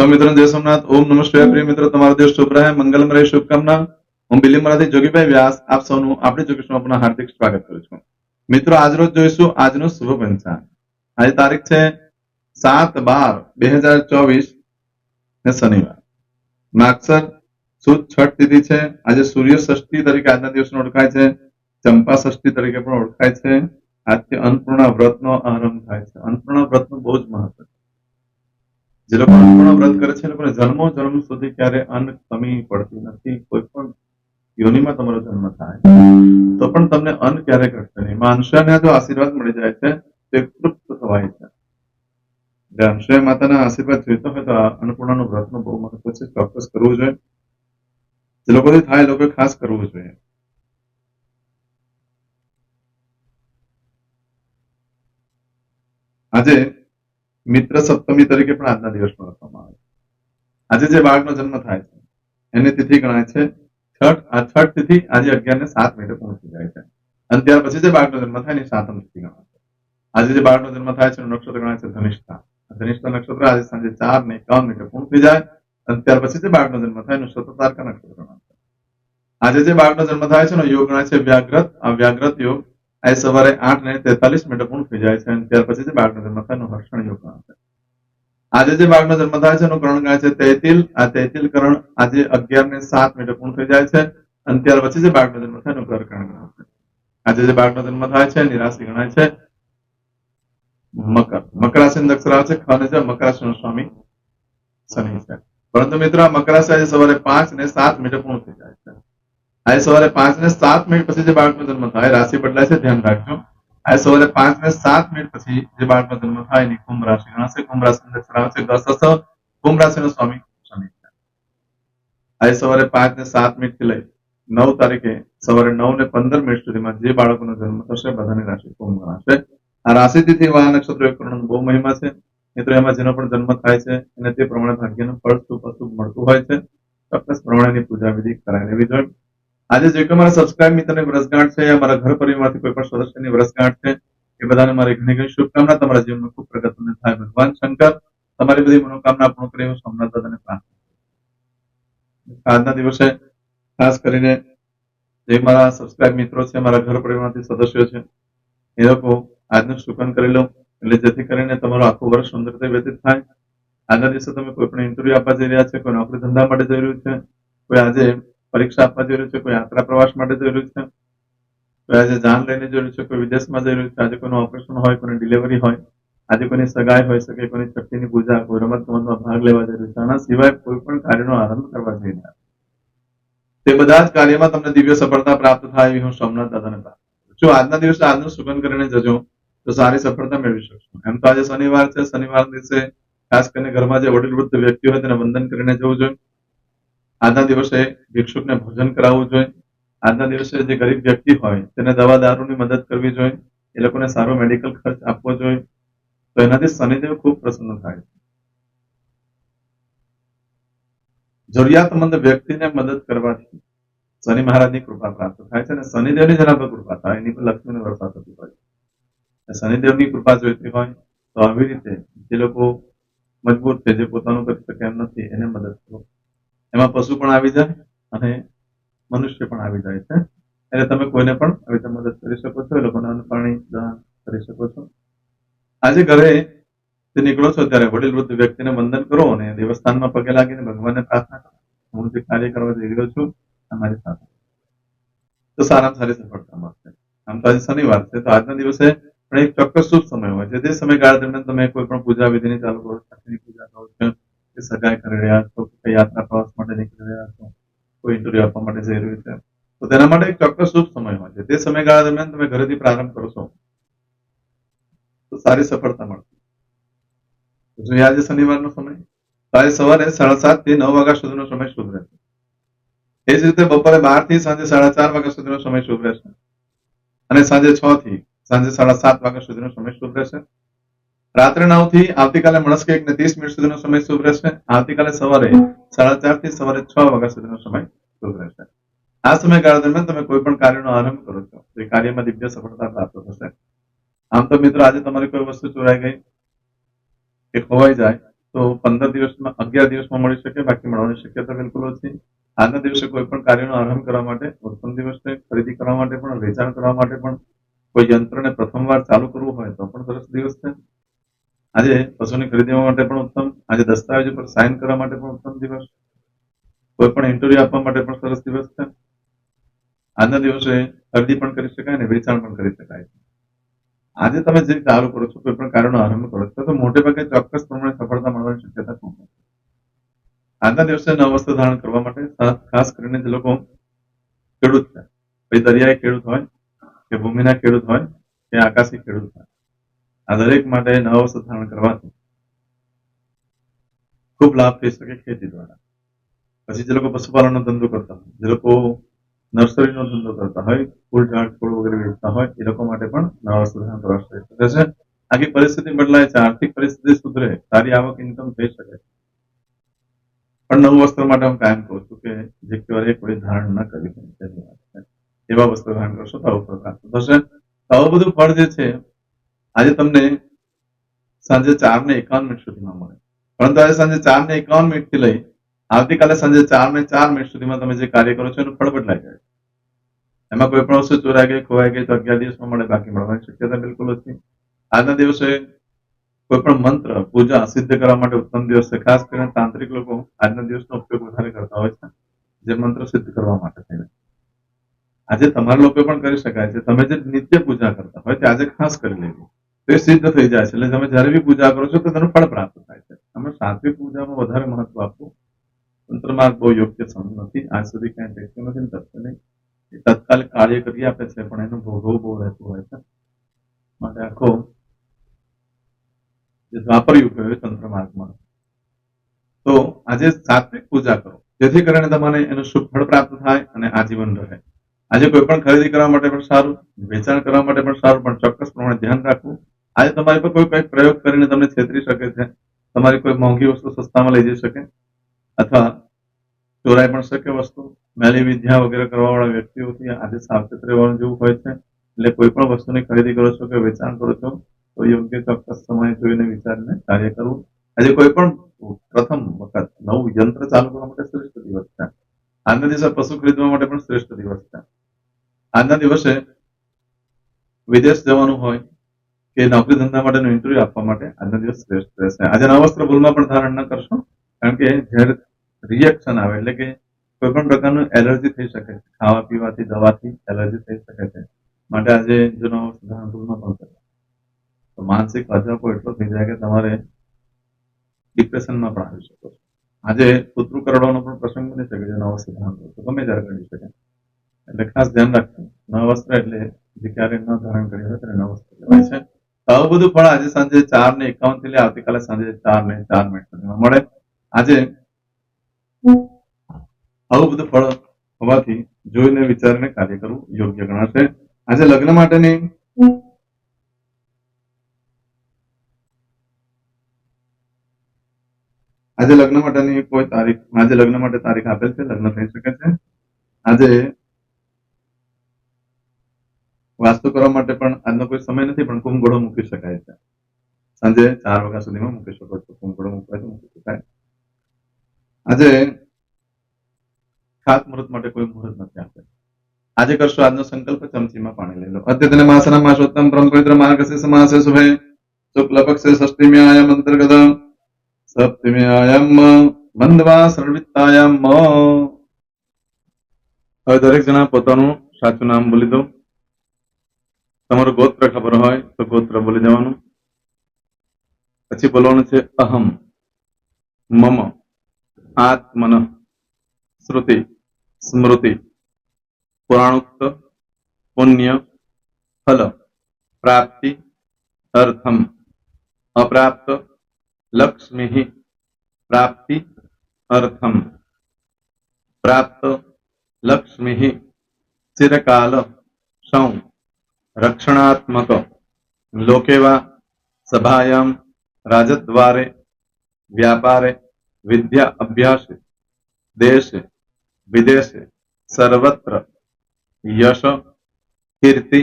સૌ મિત્રોને જય સોમનાથ. ઓમ નમઃ શિવાય. પ્રિય મિત્રો, તમારો દિવસ શુભ રહે, મંગલમય રહે, શુભકામના. હું બિલીમરાથી જોગીભાઈ વ્યાસ આપ સૌનું આપણી જોગેશમાં આપનું હાર્દિક સ્વાગત કરું છું. મિત્રો, આજરોજ જોઈશું આજનું શુભ પંચાંગ. આજે તારીખ છે 7/12/2024 ને શનિવાર. માગસર સુદ છઠ તિથિ છે. આજે સૂર્ય ષષ્ઠી તરીકે આજના દિવસનો ઓળખાય છે. ચંપા ષષ્ઠી તરીકે પણ ઓળખાય છે. આજથી અન્નપૂર્ણા વ્રતનો આરંભ થાય છે. અન્નપૂર્ણા વ્રતનું બહુ જ મહત્વ છે. જે લોકો અન્નપૂર્ણા વ્રત કરે છે એ લોકોને જન્મો જન્મ સુધી ક્યારે અન્ન કમી પડતી નથી. કોઈ પણ યોનિમાં તમારો જન્મ થાય તો પણ તમને અન્ન ક્યારે ઘટશે નહીં. અંશુયાને જો આશીર્વાદ મળી જાય છે તો એક તૃપ્ત થવાય છે. એટલે અંશુયા માતાના આશીર્વાદ જોઈતો હોય તો અન્નપૂર્ણાનું વ્રતનું બહુ મહત્વ છે. ચોક્કસ કરવું જોઈએ. જે લોકોથી થાય એ લોકોએ ખાસ કરવું જોઈએ. આજે મિત્ર સપ્તમી તરીકે પણ આજના દિવસમાં ઓળખવામાં આવે છે. આજે જે બાળકનો જન્મ થાય છે એની તિથિ ગણાય છે છઠ. આ છઠ તિથિ આજે 11:07 પૂર્ણ થઈ જાય છે અને ત્યાર પછી જે બાળકનો જન્મ થાય એની સાતમ તિથિ ગણાય છે. આજે જે બાળકનો જન્મ થાય છે એનું નક્ષત્ર ગણાય છે ધનિષ્ઠા. ધનિષ્ઠા નક્ષત્ર આજે સાંજે 4:51 પૂર્ણ થઈ જાય અને ત્યાર પછી જે બાળકનો જન્મ થાય એનું શતતારકા નક્ષત્ર ગણાય છે. આજે જે બાળકનો જન્મ થાય છે એનો યોગ ગણાય છે વ્યાઘ્રત. આ વ્યાઘ્રત યોગ આજે સવારે 8:43 પૂર્ણ થઈ જાય છે અને ત્યાર પછી જે બાળકનો જન્મ થાય એનો હર્ષણ યોગ ગણાય છે. આજે જે બાળકનો જન્મ થાય છે એનું કરણ ગણાય છે તૈતિલ. આ તૈતિલ કરણ આજે 11:07 પૂર્ણ થઈ જાય છે અને ત્યાર પછી જે બાળકનો જન્મ થાય એનું ગ્રહ કરણ ગણાય છે. આજે જે બાળકનો જન્મ થાય છે એની રાશિ ગણાય છે મકર. મકર રાશિની અક્ષર આવે છે ખ અને જ. મકર રાશિનો સ્વામી શનિ છે. પરંતુ મિત્રો આ મકર રાશિ આજે સવારે 5:07 પૂર્ણ થઈ જાય છે. આજે સવારે 5:07 પછી જે બાળકનો જન્મ થાય રાશિ બદલાય છે, ધ્યાન રાખજો. આજે સવારે 5:07 પછી જે બાળકનો જન્મ થાય એની કુંભ રાશિ ગણાશે. કુંભ રાશિની અક્ષર આવે છે ગસ. કુંભ રાશિનો સ્વામી શનિ છે. આજે સવારે 5:07 થી લઈ 9 તારીખે સવારે 9:15 સુધીમાં જે બાળકોનો જન્મ થશે બધાની રાશિ કુંભ ગણાશે. આ રાશિ તિથિ વા નક્ષત્ર યોગકરણનો બહુ મહિમા છે. મિત્રો, એમાં જેનો પણ જન્મ થાય છે એને તે પ્રમાણે ભાગ્યનું ફળ શુભ અશુભ મળતું હોય છે. ચોક્કસ પ્રમાણેની પૂજા વિધિ કરાવી લેવી જોઈએ. આજે જે કોઈ મારા સબસ્ક્રાઇબ મિત્રની વર્ષગાંઠ છે, મારા ઘર પરિવારમાંથી કોઈ પણ સદસ્યની વર્ષગાંઠ છે, એ બધાને મારી ઘણી ઘણી શુભકામના. તમારા જીવનમાં ખૂબ પ્રગતિ થાય. ભગવાન શંકર તમારી બધી મનોકામના પૂર્ણ કરે એવું સોમનાથ દાદાને પ્રાર્થના. આજના દિવસે ખાસ કરીને જે મારા સબસ્ક્રાઇબ મિત્રો છે, મારા ઘર પરિવારમાંથી સદસ્યો છે, એ લોકો આજનું શુકન કરી લો એટલે જેથી કરીને તમારું આખું વર્ષ સુંદર રીતે વ્યતીત થાય. આજના દિવસે તમે કોઈ પણ ઇન્ટરવ્યુ આપવા જઈ રહ્યા છે, કોઈ નોકરી ધંધા માટે જઈ રહ્યું છે, કોઈ આજે પરીક્ષા આપવા જઈ રહ્યું છે, કોઈ યાત્રા પ્રવાસ માટે જઈ રહ્યું છે, કોઈ આજે જાન લઈને જઈ રહ્યું છે, કોઈ વિદેશમાં જઈ રહ્યું છે, આજે કોઈનું ઓપરેશન હોય, કોઈની ડિલિવરી હોય, આજે કોઈની સગાઈ હોય શકે, કોઈની છઠ્ઠીની પૂજા, કોઈ રમત ગમતમાં ભાગ લેવા જઈ રહ્યું છે, આના સિવાય કોઈ પણ કાર્યનો આરંભ કરવા જઈ રહ્યા તે બધા જ કાર્યમાં તમને દિવ્ય સફળતા પ્રાપ્ત થાય એવી હું સોમનાથ દાદાને પ્રાર્થના કરું છું. આજના દિવસે આજનું સુગન કરીને જજો તો સારી સફળતા મેળવી શકશો. એમ તો આજે શનિવાર છે. શનિવાર દિવસે ખાસ કરીને ઘરમાં જે વડીલ વૃદ્ધ વ્યક્તિ હોય તેને વંદન કરીને જવું જોઈએ. આજના દિવસે ભિક્ષુકને ભોજન કરાવવું જોઈએ. આજના દિવસે જે ગરીબ વ્યક્તિ હોય તેને દવા દારૂની મદદ કરવી જોઈએ. એ લોકોને સારો મેડિકલ ખર્ચ આપવો જોઈએ. તો એનાથી શનિદેવ ખૂબ પ્રસન્ન થાય છે. જરૂરિયાતમંદ વ્યક્તિને મદદ કરવાથી શનિ મહારાજની કૃપા પ્રાપ્ત થાય છે અને શનિદેવની જેના પર કૃપા થાય એની પર લક્ષ્મીની વર્ષા થતી હોય છે. શનિદેવની કૃપા જોઈતી હોય તો આવી રીતે જે લોકો મજબૂર છે, જે પોતાનું કરી શકે એમ નથી, એને મદદ કરો. એમાં પશુ પણ આવી જાય અને મનુષ્ય પણ આવી જાય છે. એટલે તમે કોઈને પણ આવી રીતે મદદ કરી શકો છો. એ લોકોને અન્ન પાણી દાન કરી શકો છો. આજે ઘરે નીકળો છો ત્યારે વડીલ વૃદ્ધ વ્યક્તિને વંદન કરો અને દેવસ્થાનમાં પગે લાગીને ભગવાનને પ્રાર્થના કરો, હું જે કાર્ય કરવા જઈ રહ્યો છું અમારી સાથે, તો સારામાં સારી સફળતા મળશે. આમ તો આજે શનિવાર છે, તો આજના દિવસે પણ એક ચોક્કસ શુભ સમય હોય છે. જે સમયગાળા દરમિયાન તમે કોઈ પણ પૂજા વિધિની ચાલુ કરો, છઠ્ઠીની પૂજા કરો છો, કે સગાઈ કરી રહ્યા છો, કે યાત્રા પ્રવાસ માટે નીકળી રહ્યા છો, કોઈ ઇન્ટરવ્યુ આપવા માટે જઈ રહ્યું છે, તો તેના માટે એક ચોક્કસ શુભ સમય હોય છે. તે સમયગાળા દરમિયાન તમે ઘરેથી પ્રારંભ કરશો તો સારી સફળતા મળશે. જોઈએ આજે શનિવારનો સમય આજે સવારે 7:30 થી 9 વાગ્યા સુધીનો સમય શુભ રહેશે. એ જ રીતે બપોરે 12 થી સાંજે 4:30 વાગ્યા સુધીનો સમય શુભ રહેશે અને સાંજે 6 થી સાંજે 7:30 વાગ્યા સુધીનો સમય શુભ રહેશે. રાત્રે 9 થી આવતીકાલે મળસ્કે 1:30 સુધીનો સમય શુભ રહેશે. આવતીકાલે સવારે 4:30 થી સવારે 6 વાગ્યા સુધીનો સમય શુભ રહેશે. આ સમયગાળા દરમિયાન તમે કોઈ પણ કાર્યનો આરંભ કરો છો તો એ કાર્યમાં દિવ્ય સફળતા પ્રાપ્ત થશે. આમ તો મિત્રો આજે તમારી કોઈ વસ્તુ ચોરાઈ ગઈ કે ખોવાઈ જાય તો 15 દિવસમાં 11 દિવસમાં મળી શકે, બાકી મળવાની શક્યતા બિલકુલ ઓછી. આજના દિવસે કોઈ પણ કાર્યનો આરંભ કરવા માટે, ઉત્તમ દિવસે ખરીદી કરવા માટે પણ, વેચાણ કરવા માટે પણ, કોઈ યંત્રને પ્રથમવાર ચાલુ કરવું હોય તો પણ સરસ દિવસ છે. આજે પશુની ખરીદી માટે પણ ઉત્તમ, આજે દસ્તાવેજ પર સાઇન કરવા માટે પણ ઉત્તમ દિવસ, કોઈ પણ ઇન્ટરવ્યુ આપવા માટે પણ સરસ દિવસ છે. આજના દિવસે ખરીદી પણ કરી શકાય અને વેચાણ પણ કરી શકાય. આજે તમે જે ચાલુ કરો છો, કોઈ પણ કાર્યનો આરંભ કરો છો, તો મોટે ભાગે ચોક્કસ પ્રમાણે સફળતા મળવાની શક્યતા ખૂબ છે. આજના દિવસે નવ વસ્ત્ર ધારણ કરવા માટે ખાસ કરીને જે લોકો ખેડૂત છે, ભાઈ દરિયાઈ ખેડૂત હોય કે ભૂમિના ખેડૂત હોય કે આકાશી ખેડૂત હોય, આ દરેક માટે નવા વસ્ત્ર ધારણ કરવાથી ખૂબ લાભ થઈ શકે ખેતી દ્વારા. પછી જે લોકો પશુપાલનનો ધંધો કરતા હોય, જે લોકો નર્સરીનો ધંધો કરતા હોય, ફૂલ ઝાડ છોડ વગેરે વેચતા હોય, એ લોકો માટે પણ નવા વસ્ત્ર ધારણ કરવા થઈ શકે છે. આખી પરિસ્થિતિ બદલાય છે, આર્થિક પરિસ્થિતિ સુધરે, સારી આવક ઇન્કમ થઈ શકે છે. પણ નવું વસ્ત્ર માટે હું કાયમ કહું છું કે જે ક્યારે કોઈ ધારણ ન કરી હોય એવા વસ્ત્ર ધારણ કરશો તો આવું ફળ પ્રાપ્ત થશે. આવું બધું ફળ જે છે આજે તમને સાંજે 4:51 સુધીમાં મળે, પરંતુ આજે સાંજે 4:51 થી લઈ આવતીકાલે સાંજે 4:04 સુધીમાં તમે જે કાર્ય કરો છો એનું ફળ બદલાઈ જાય. એમાં કોઈ પણ વસ્તુ ચોરાઈ ગઈ, ખોવાઈ ગઈ તો 11 દિવસમાં મળે, બાકી મળવાની શક્યતા બિલકુલ ઓછી. આજના દિવસે કોઈ પણ મંત્ર પૂજા સિદ્ધ કરવા માટે ઉત્તમ દિવસ છે. ખાસ કરીને તાંત્રિક લોકો આજના દિવસનો ઉપયોગ વધારે કરતા હોય છે, જે મંત્ર સિદ્ધ કરવા માટે થઈને. આજે તમારા લોકો પણ કરી શકાય છે. તમે જે નિત્ય પૂજા કરતા હોય તે આજે ખાસ કરી લેવી, તે સિદ્ધ થઈ જાય છે. એટલે તમે જયારે બી પૂજા કરો છો તો તેનું ફળ પ્રાપ્ત થાય છે. અમે સાત્વિક પૂજામાં વધારે મહત્વ આપવું. તંત્ર માર્ગ બહુ યોગ્ય સમજ નથી, આજ સુધી ક્યાંય દેખ્યું નથી, તત્વ નહીં. એ તત્કાલિક કાર્ય કરી આપે છે, પણ એનું ભોગવવું બહુ રહેતું હોય છે. માટે આખો જે દ્વાપર યુગ હોય તંત્ર માર્ગમાં, તો આજે સાત્વિક પૂજા કરો, જેથી કરીને તમારે એનું શુભ ફળ પ્રાપ્ત થાય અને આજીવન રહે. આજે કોઈ પણ ખરીદી કરવા માટે પણ સારું, વેચાણ કરવા માટે પણ સારું, પણ ચોક્કસ પ્રમાણે ધ્યાન રાખવું. આજે તમારી પર કોઈ કંઈક પ્રયોગ કરીને તમને છેતરી શકે છે, તમારી કોઈ મોંઘી વસ્તુ સસ્તામાં લઈ જઈ શકે, અથવા ચોરાઈ પણ શકે વસ્તુ. મેલી વિદ્યા વગેરે કરવા વાળા વ્યક્તિઓથી આજે સાવચેત રહેવાનું જેવું હોય છે. એટલે કોઈ પણ વસ્તુની ખરીદી કરો છો કે વેચાણ કરો છો તો યોગ્ય ચોક્કસ સમય જોઈને વિચારીને કાર્ય કરવું. આજે કોઈ પણ પ્રથમ વખત નવું યંત્ર ચાલુ કરવા માટે શ્રેષ્ઠ દિવસ છે. આજના દિવસે પશુ ખરીદવા માટે પણ શ્રેષ્ઠ દિવસ છે. આજના દિવસે વિદેશ જવાનું હોય કે નોકરી ધંધા માટેનું ઇન્ટરવ્યુ આપવા માટે આજના દિવસ શ્રેષ્ઠ રહેશે. આજે નવા વસ્ત્ર ભૂલમાં પણ ધારણ ન કરશો, કારણ કે જ્યારે રિએક્શન આવે એટલે કે કોઈ પણ પ્રકારનું એલર્જી થઈ શકે છે, ખાવા પીવાથી, દવાથી એલર્જી થઈ શકે છે. માટે આજે જો નવા વસ્ત્ર ધારણ ભૂલમાં પણ કરો તો માનસિક અજાપો એટલો થઈ જાય કે તમારે ડિપ્રેશનમાં પણ આવી શકો છો. આજે કૂતરું કરડવાનો પણ પ્રસંગ બની શકે છે નવા વસ્ત્ર ધારણ કરો તો, ગમે ત્યારે કરી શકે. એટલે ખાસ ધ્યાન રાખવું, નવા વસ્ત્ર એટલે જે ક્યારે ન ધારણ કરી હોય તેને નવા વસ્ત્ર કહેવાય છે. આવું બધું ફળ આજે સાંજે 4:51 થી લઈ આવતીકાલે સાંજે 4:04 સુધીમાં મળે. આજે આવું બધું ફળ હોવાથી જોઈને વિચારીને કાર્ય કરવું યોગ્ય ગણાશે. આજે લગ્ન માટેની આજે લગ્ન માટેની કોઈ તારીખ, આજે લગ્ન માટે તારીખ આપેલ છે, લગ્ન થઈ શકે છે. આજે વાસ્તુ કરવા માટે પણ આજનો કોઈ સમય નથી, પણ કુંભગોળો મૂકી શકાય છે. સાંજે 4 વાગ્યા સુધીમાં મૂકી શકો છો. કુંભગોળો મૂકવાય તો મૂકી શકાય. આજે ખાસ મુહૂર્ત માટે કોઈ મુહૂર્ત નથી આપેલ. આજે કરશો આજનો સંકલ્પ, ચમચીમાં પાણી લઈ લો. અદ્યતન માસના માસોત્તમ પરમ પવિત્ર માર્ગશીર્ષ માસે શુભે શુક્લ પક્ષે ષષ્ઠીમ્યાયામ અંતર્ગત સપ્તમ્યાયામ મંદવા સર્વિત્તાયામ. હવે દરેક જણા પોતાનું સાચું નામ બોલી દો. તમારું ગોત્ર ખબર હોય તો ગોત્ર બોલી દેવાનું. પછી બોલવાનું છે અહમ, મમ, આત્મન, શ્રુતિ, સ્મૃતિ, પુરાણોક્ત, પુણ્ય, ફલ, પ્રાપ્તિ, અર્થમ, અપ્રાપ્ત, લક્ષ્મી, પ્રાપ્તિ, અર્થમ, પ્રાપ્ત, લક્ષ્મી, ચિરકાલ, સૌ, રક્ષણાત્મક, લોકેવા, સભાયામ, રાજદ્વારે, વ્યાપારે, વિદ્યા અભ્યાસે, દેશે વિદેશે, સર્વત્ર યશ, કીર્તિ,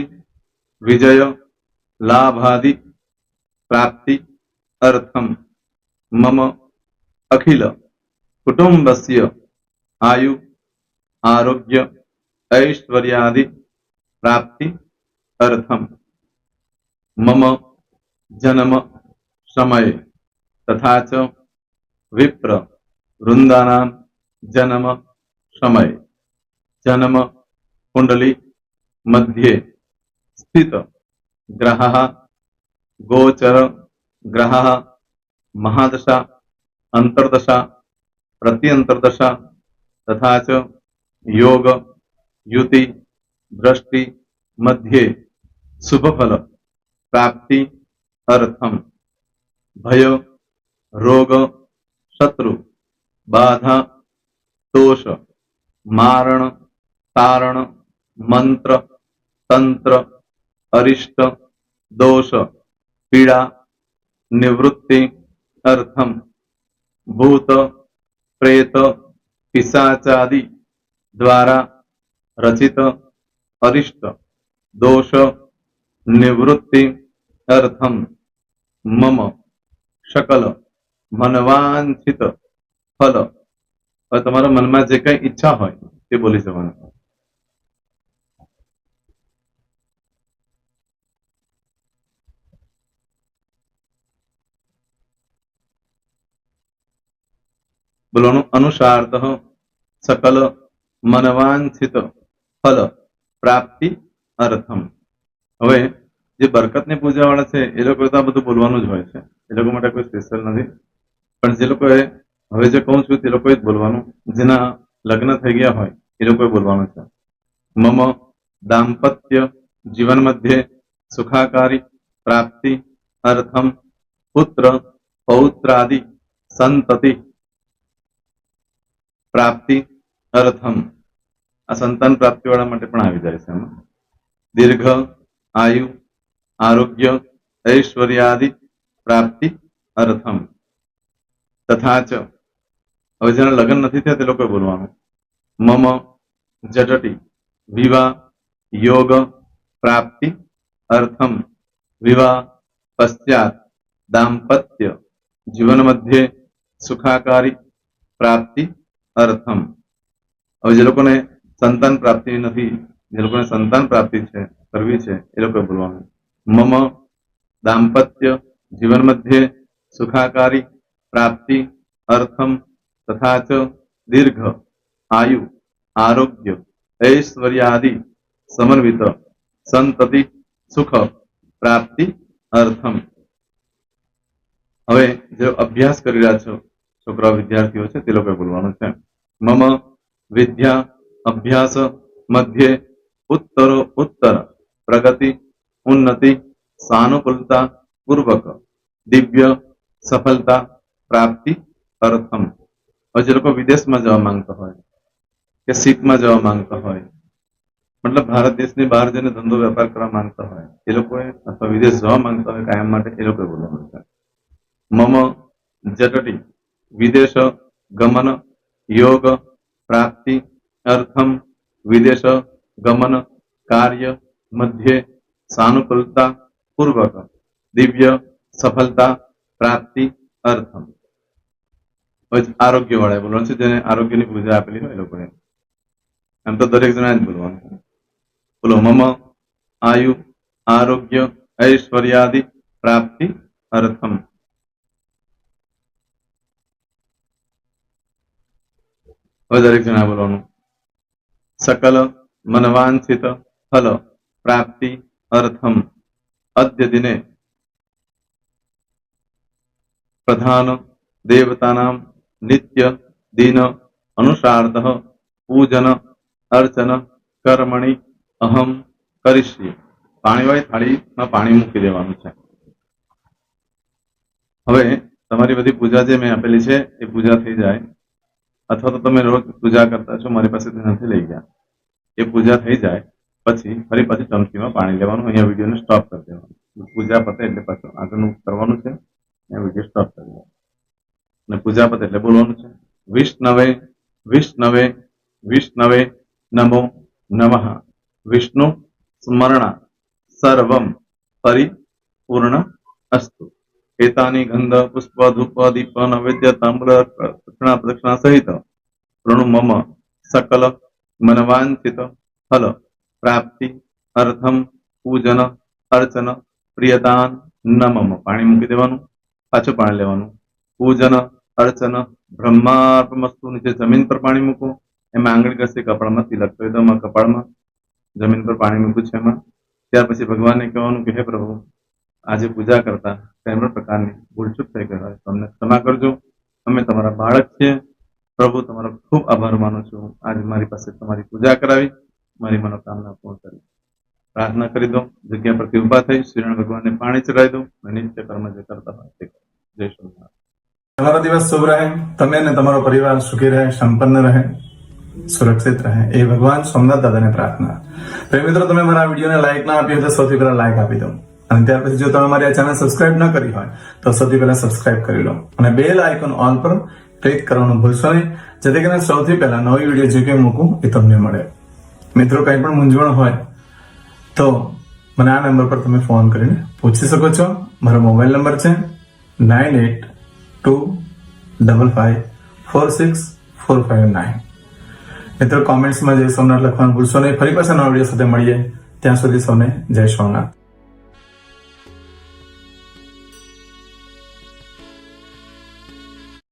વિજય, લાભાદि, પ્રાપ્તિ, અર્થમ, मम अखिल कुटुंबस्य आयु आरोग्य ऐश्वर्यादि प्राप्ति अर्थम मम जन्म समय तथा च विप्र वृंदानां जन्म समय जन्म कुंडली मध्ये स्थित ग्रहः गोचर ग्रहः महादशा अंतर्दशा प्रत्यंतर्दशा तथा च योग युति दृष्टि मध्ये शुभफल प्राप्ति अर्थम भय रोग शत्रु बाधा दोष मारण तारण मंत्र तंत्र अरिष्ट दोष पीड़ा निवृत्ति अर्थम भूत प्रेत पिशाचादि द्वारा रचित अरिष्ट दोष निवृत्ति अर्थम मम सकल मनवांछित फल और તમારા મનમાં જે કઈ ઈચ્છા હોય તે બોલી જવાનું. બોલવાનું અનુસારતઃ सकल मनवांछित फल प्राप्ति अर्थम. હવે જે બરકતની પૂજા વાળા છે એ લોકો તો આ બધું બોલવાનું જ હોય છે, એ લોકો માટે કોઈ સ્પેશિયલ નથી. પણ જે લોકોએ હવે જે કહું છું તે લોકોએ જ બોલવાનું, જેના લગ્ન થઈ ગયા હોય એ લોકોએ બોલવાનું છે. મમ દાંપત્ય જીવન મધ્યે સુખાકારી પ્રાપ્તિ અર્થમ પુત્ર પૌત્રાદિ સંતતિ પ્રાપ્તિ અર્થમ. આ સંતાન પ્રાપ્તિ વાળા માટે પણ આવી જાય છે એમાં. દીર્ઘ આયુ આરોગ્ય ऐश्वर्यादि प्राप्ति अर्थम तथा च. હવે જેના લગ્ન નથી થયા તે લોકોએ બોલવાનું. મમ જટટી વિવાહ યોગ પ્રાપ્તિ અર્થમ વિવાહ પશ્ચાત દાંપત્ય જીવન મધ્યે સુખાકારી પ્રાપ્તિ અર્થમ. હવે જે લોકોને સંતાન પ્રાપ્તિ નથી, જે લોકોને સંતાન પ્રાપ્તિ છે કરવી છે એ લોકોએ બોલવાનું. मम दाम्पत्य जीवन मध्ये सुखाकारी प्राप्ति अर्थम तथा च दीर्घ आयु आरोग्य ऐश्वर्यादि समन्वित संतति सुख प्राप्ति अर्थम. હવે જે અભ્યાસ કરી રહ્યા છો છોકરા વિદ્યાર્થીઓ છે તે લોકોએ બોલવાનું છે. મમ વિદ્યા અભ્યાસ મધ્યે ઉત્તરો ઉત્તર પ્રગતિ उन्नति सानुकूलता पूर्वक दिव्य सफलता प्राप्ति अर्थम. और जो लोग विदेश में जवा मांगता हो कि सीख में जवा मांगता हो, मतलब भारत देश ने बहार जने धंधो व्यापार करवा मांगता हो ये लोग अथवा विदेश जवा मांगता हो कायम माटे ए लोग बोलवानुं छे. मम जटटी विदेश गमन योग प्राप्ति अर्थम विदेश गमन कार्य मध्य सानुकूलता पूर्वक दिव्य सफलता प्राप्ति अर्थम. आरोग्य वाળા બોલવાનું છે, જેને આરોગ્યની પૂજા આપેલી હોય એ લોકોએ. એમ તો દરેક જણા જ બોલવાનું છે. બોલો મમ આયુ આરોગ્ય ऐश्वर्यादि प्राप्ति अर्थम. હવે દરેક જણા બોલવાનું. सकल मनवांछित फल प्राप्ति अर्थम अद्य दिने प्रधान देवतानां नित्य दिन अनुसारतः पूजन अर्चन कर्मणि अहम करिष्ये. પાણીવાળી થાળીમાં પાણી મૂકી દેવાનું છે. હવે તમારી બધી પૂજા જે મેં આપેલી છે એ પૂજા થઈ જાય, અથવા તો તમે રોજ પૂજા કરતા છો મારી પાસેથી નથી લઈ ગયા, એ પૂજા થઈ જાય પછી ફરી પાછી ચમચીમાં પાણી લેવાનું. અહીંયા વિડીયોને સ્ટોપ કરી દેવાનું. પૂજા પતે એટલે પાછું આગળનું કરવાનું છે. અહીંયા વિડીયો સ્ટોપ કરી દેવાનો અને પૂજા પતે એટલે બોલવાનું છે વિષ્ણવે વિષ્ણવે વિષ્ણવે નમો નમઃ વિષ્ણુ સ્મરણ સર્વમ પરિપૂર્ણ અસ્તુ. एतानि गंध पुष्प धूप दीप नैवेद्य ताम्र दक्षिणा प्रदक्षिणा सहित ऋणु मम सकल मनवांचित फल प्राप्ति अर्थम पूजन अर्चन प्रियदान न मम पाणी मूकी देवानुं पाछुं पाणी लेवानुं पूजन अर्चन ब्रह्मार्पणमस्तु नीचे जमीन पर पाणी मूको एमां आंगળી ઘસી કપાળમાં તિલક કરી દો કપાળમાં જમીન પર પાણી મૂક્યું છે એમાં ત્યાર પછી ભગવાનને કહેવાનું કે હે પ્રભુ આજે પૂજા કરતા કઈ પણ પ્રકારની ભૂલચૂક થઈ ગઈ હોય તો અમને ક્ષમા કરજો અમે તમારા બાળક છીએ પ્રભુ તમારો ખૂબ આભાર માનું છું આજે મારી પાસે તમારી પૂજા કરાવી મારી મનોકામના પૂર્ણ કરી પ્રાર્થના કરી દો જગ્યા પરથી ઉભા થઈ શ્રીનારાયણ ભગવાનને પાણી ચડાવી દો અને નિત્ય કર્મ જે કરતા હોય તે કરો જય શ્રી તમારો દિવસ શુભ રહે, તમે અને તમારો પરિવાર સુખી રહે, સંપન્ન રહે, સુરક્ષિત રહે એ ભગવાન સોમનાથ દાદાને પ્રાર્થના. તો મિત્રો તમે મારા વિડીયોને લાઈક ના આપી હોય તો સૌથી પહેલા લાઈક આપી દો અને ત્યાર પછી જો તમે મારી આ ચેનલ સબસ્ક્રાઇબ ન કરી હોય તો સૌથી પહેલા સબસ્ક્રાઇબ કરી લો અને બેલ આઇકોન ઓલ પર ક્લિક કરવાનું ભૂલશો નહીં જેથી કરીને સૌથી પહેલા નવી વિડીયો જે કંઈ મૂકું એ તમને મળે. મિત્રો કંઈ પણ મૂંઝવણ હોય તો મને આ નંબર પર તમે ફોન કરીને પૂછી શકો છો. મારો મોબાઈલ નંબર છે 9825546459. મિત્રો કોમેન્ટ્સમાં જય સોમનાથ લખવાનું ભૂલશો નહીં. ફરી પાછા નવા વિડીયો સાથે મળીએ. ત્યાં સુધી સૌને જય સોમનાથ.